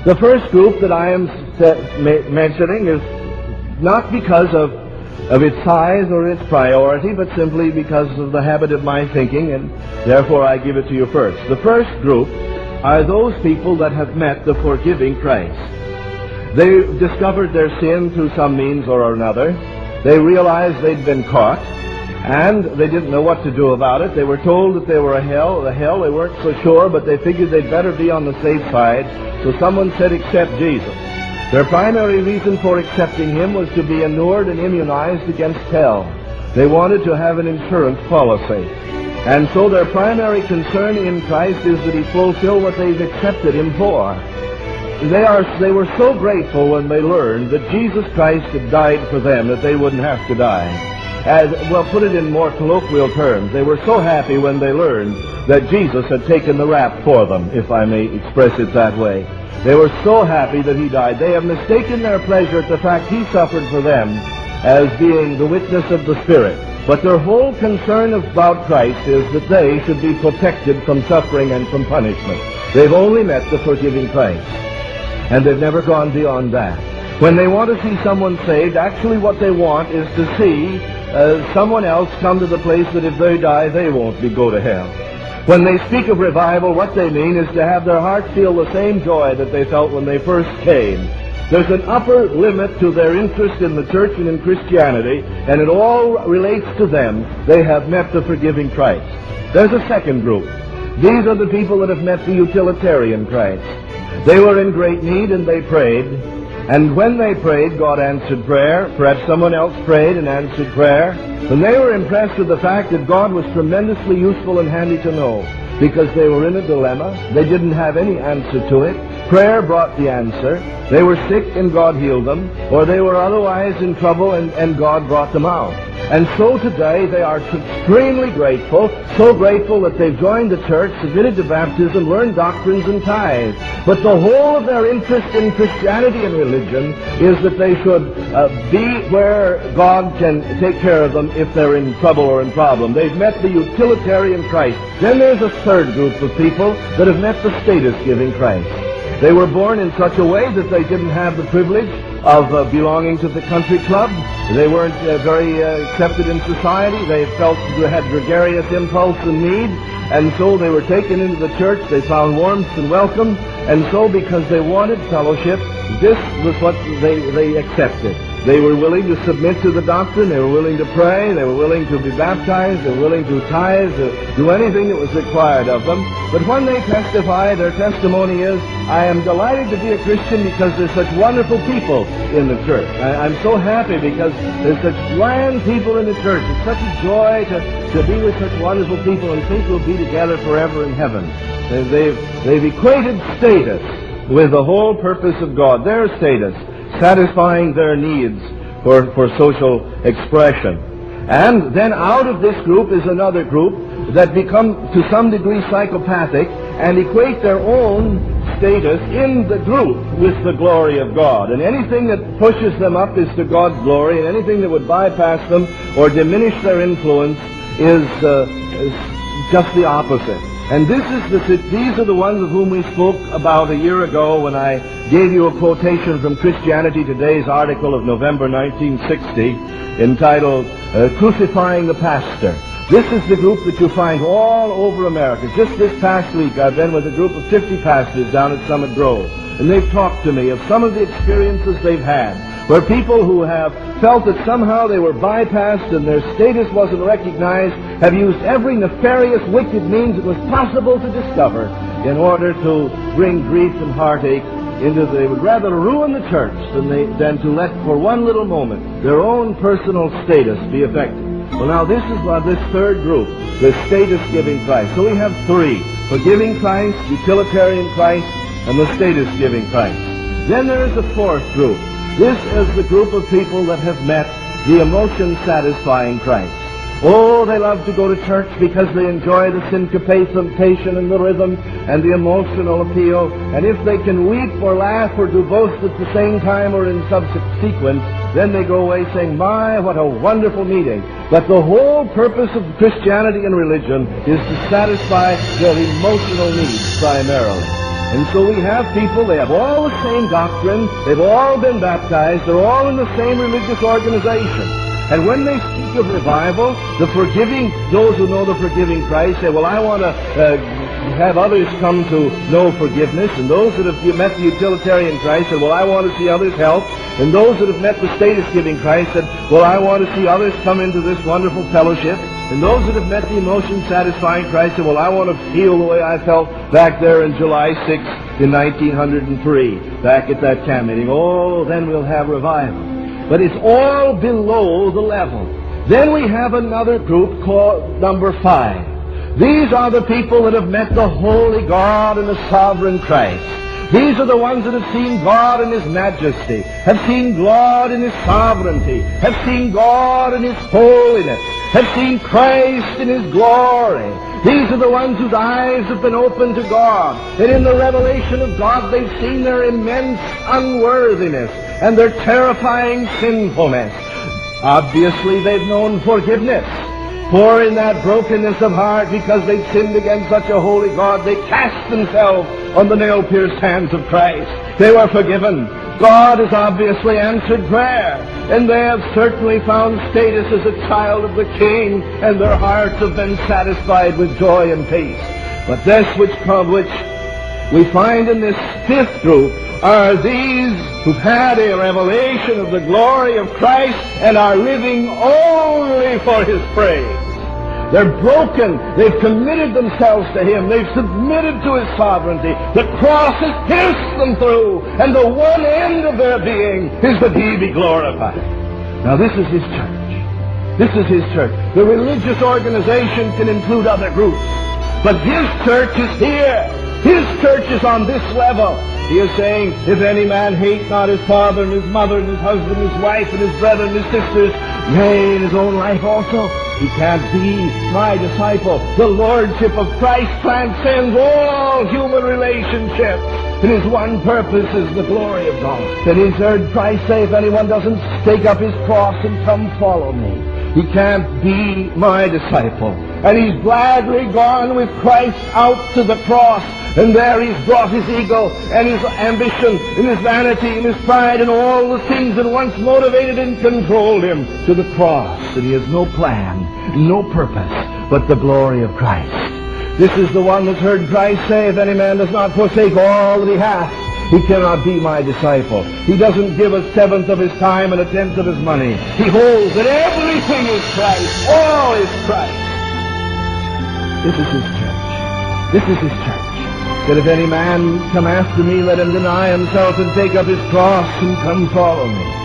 The first group that I am mentioning is not because of its size or its priority, but simply because of the habit of my thinking, and therefore I give it to you first. The first group are those people that have met the forgiving Christ. They discovered their sin through some means or another. They realized they'd been caught, and they didn't know what to do about it. They were told that they were a hell. They weren't so sure, but they figured they'd better be on the safe side. So someone said, accept Jesus. Their primary reason for accepting him was to be inured and immunized against hell. They wanted to have an insurance policy. And so their primary concern in Christ is that he fulfill what they've accepted him for. They were so grateful when they learned that Jesus Christ had died for them, that they wouldn't have to die. Put it in more colloquial terms, they were so happy when they learned that Jesus had taken the rap for them, if I may express it that way. They were so happy that he died. They have mistaken their pleasure at the fact he suffered for them as being the witness of the Spirit. But their whole concern about Christ is that they should be protected from suffering and from punishment. They've only met the forgiving Christ, and they've never gone beyond that. When they want to see someone saved, actually what they want is to see someone else come to the place that if they die, they won't go to hell. When they speak of revival, what they mean is to have their hearts feel the same joy that they felt when they first came. There's an upper limit to their interest in the church and in Christianity, and it all relates to them. They have met the forgiving Christ. There's a second group. These are the people that have met the utilitarian Christ. They were in great need and they prayed. And when they prayed, God answered prayer. Perhaps someone else prayed and answered prayer. And they were impressed with the fact that God was tremendously useful and handy to know, because they were in a dilemma. They didn't have any answer to it. Prayer brought the answer. They were sick and God healed them, or they were otherwise in trouble and God brought them out. And so today they are extremely grateful, so grateful that they've joined the church, submitted to baptism, learned doctrines and tithes. But the whole of their interest in Christianity and religion is that they should be where God can take care of them if they're in trouble or in problem. They've met the utilitarian Christ. Then there's a third group of people that have met the status-giving Christ. They were born in such a way that they didn't have the privilege of belonging to the country club. They weren't very accepted in society. They felt they had gregarious impulse and need, and so they were taken into the church. They found warmth and welcome, and so because they wanted fellowship, this was what they accepted. They were willing to submit to the doctrine. They were willing to pray. They were willing to be baptized. They were willing to tithe, to do anything that was required of them. But when they testify, their testimony is, I am delighted to be a Christian because there's such wonderful people in the church. I'm so happy because there's such grand people in the church. It's such a joy to be with such wonderful people and think we'll be together forever in heaven. They've equated status with the whole purpose of God, their status, satisfying their needs for social expression. And then out of this group is another group that become to some degree psychopathic and equate their own status in the group with the glory of God. And anything that pushes them up is to God's glory, and anything that would bypass them or diminish their influence is just the opposite. And these are the ones of whom we spoke about a year ago when I gave you a quotation from Christianity Today's article of November 1960 entitled Crucifying the Pastor. This is the group that you find all over America. Just this past week I've been with a group of 50 pastors down at Summit Grove, and they've talked to me of some of the experiences they've had, where people who have felt that somehow they were bypassed and their status wasn't recognized have used every nefarious, wicked means it was possible to discover in order to bring grief and heartache into they would rather ruin the church than to let for one little moment their own personal status be affected. Well, now this is this third group, the status-giving Christ. So we have three: forgiving Christ, utilitarian Christ, and the status-giving Christ. Then there is a fourth group. This is the group of people that have met the emotion-satisfying Christ. Oh, they love to go to church because they enjoy the syncopation and the rhythm and the emotional appeal. And if they can weep or laugh or do both at the same time or in subsequence, then they go away saying, my, what a wonderful meeting. But the whole purpose of Christianity and religion is to satisfy their emotional needs primarily. And so we have people, they have all the same doctrine, they've all been baptized, they're all in the same religious organization. And when they speak of revival, those who know the forgiving Christ say, well, I want to have others come to know forgiveness. And those that have met the utilitarian Christ said, well, I want to see others help. And those that have met the status-giving Christ said, well, I want to see others come into this wonderful fellowship. And those that have met the emotion-satisfying Christ said, well, I want to feel the way I felt back there in July 6th in 1903, back at that camp meeting. Oh, then we'll have revival. But it's all below the level. Then we have another group called number 5. These are the people that have met the holy God and the sovereign Christ. These are the ones that have seen God in His majesty, have seen God in His sovereignty, have seen God in His holiness, have seen Christ in His glory. These are the ones whose eyes have been opened to God. And in the revelation of God, they've seen their immense unworthiness and their terrifying sinfulness. Obviously, they've known forgiveness. For in that brokenness of heart, because they've sinned against such a holy God, they cast themselves on the nail-pierced hands of Christ. They were forgiven. God has obviously answered prayer, and they have certainly found status as a child of the King, and their hearts have been satisfied with joy and peace. But this which we find in this 5th group are these who've had a revelation of the glory of Christ and are living only for His praise. They're broken. They've committed themselves to Him. They've submitted to His sovereignty. The cross has pierced them through, and the one end of their being is that He be glorified. Now this is His church. This is His church. The religious organization can include other groups, but His church is here. His church is on this level. He is saying, if any man hate not his father and his mother and his husband and his wife and his brethren and his sisters, yea, in his own life also, he can't be my disciple. The lordship of Christ transcends all human relationships. And His one purpose is the glory of God. And He's heard Christ say, if anyone doesn't take up his cross and come follow me, he can't be my disciple. And he's gladly gone with Christ out to the cross. And there he's brought his ego and his ambition and his vanity and his pride and all the things that once motivated and controlled him to the cross. And he has no plan, no purpose, but the glory of Christ. This is the one that's heard Christ say, if any man does not forsake all that he hath, he cannot be my disciple. He doesn't give 1/7 of his time and 1/10 of his money. He holds that everything is Christ. All is Christ. This is His church. This is His church. That if any man come after me, let him deny himself and take up his cross and come follow me.